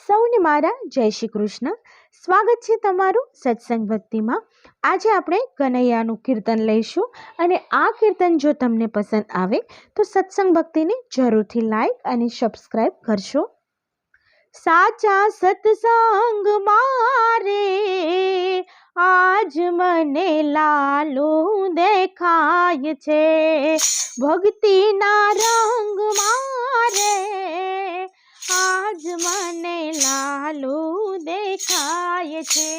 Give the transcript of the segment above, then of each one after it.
સૌને મારા જય શ્રી કૃષ્ણ. સ્વાગત છે તમારું સત્સંગ ભક્તિમાં. આજે આપણે કનૈયાનું કીર્તન લઈશું અને આ કીર્તન જો તમને પસંદ આવે તો સત્સંગ ભક્તિને જરૂરથી લાઈક અને સબસ્ક્રાઈબ કરશો. સાચા સત્સંગ મારે આજ મને લાલો દેખાય છે, ભક્તિના રંગ મારે આજ મને લાલો દેખાય છે.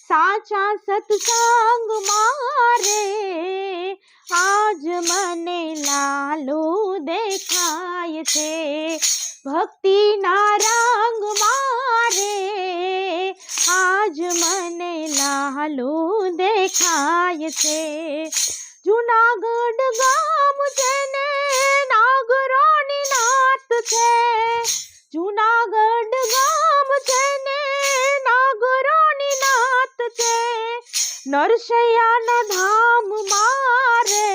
સાચા સત્સંગ મારે આજ મને લાલો દેખાય છે, ભક્તિના રંગ મારે આજ મને લાલો દેખાય છે. જૂનાગઢ ગામ છે ને નાગરોની નાત છે, જૂનાગઢ ગામ છે ને નાગરોની નાત છે, નરસૈયાના ધામ મારે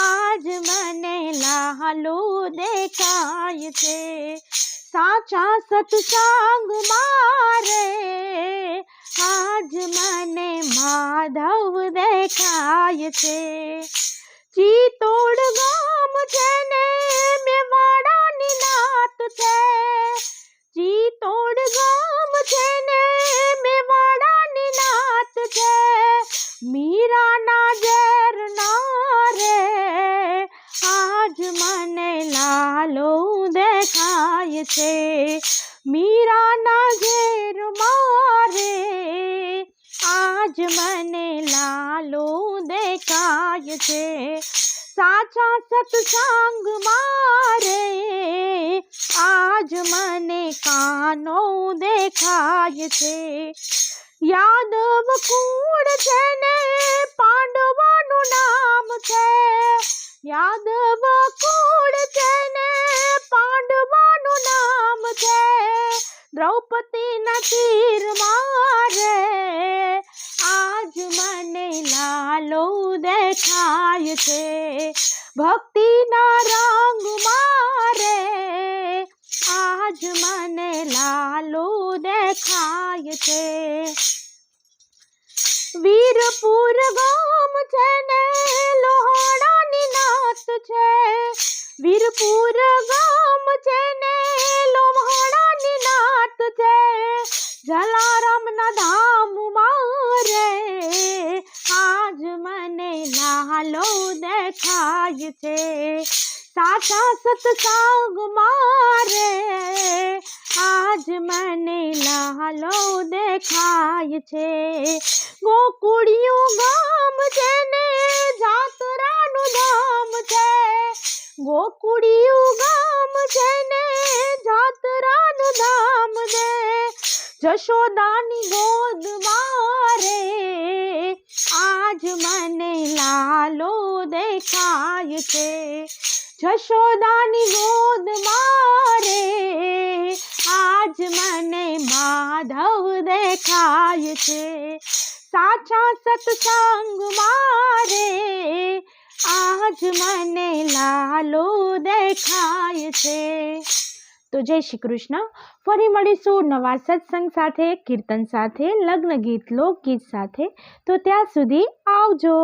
આજ મને લાલો દેખાય છે. સાચા સત્સંગ મારે આજ મને માધવ દેખાય છે. ચિત્તોડ ગામ છે ને મેવાડાની નાત છે, ચિત્તોડ ગામ છે ને મેવાડાની નાત છે, મીરાના ઝેર ના રે આજ મને લાલો દેખાય છે, મીરાના ઝેર મારે આજ મને લાલો દેખાય છે. સાચા સત્સંગ મારે આજ મને કાનો દેખાય છે. યાદવ કુળ છે ને પાંડવાનું નામ છે, યાદવ કુળ છે ને પાંડવાનું નામ છે, દ્રૌપદીના તીર મારે આજ મને લાલો દેખાય છે, ભક્તિના રંગ મારે આજ મને લાલો દેખાય છે. વીરપુર ગામ છે ને લોહાણાની નાત છે, વીરપુર ગામ છે ને લોહાણાની નાત છે, જલારામના ધામ મારે આજ મને લાલો દેખાય છે. સાચા સત્સંગ મારે આજ મને લાલો દેખાય છે. ગોકુળિયું ગામ છે ને જાતરાનું ધામ છે, ગોકુળિયું ગામ છે ને જાતરાનું ધામ છે, જશોદાની ગોદ મારે આજ મને લાલો દેખાય છે, જશોદાની ગોદ મારે આજ મને માધવ દેખાય છે. સાચા સત્સંગ મારે આજ મને લાલો દેખાય છે. તો જય શ્રી કૃષ્ણ. ફરી મળીશું નવા સત્સંગ સાથે, કીર્તન સાથે, લગ્ન ગીત, લોકગીત સાથે. તો ત્યાં સુધી આવજો.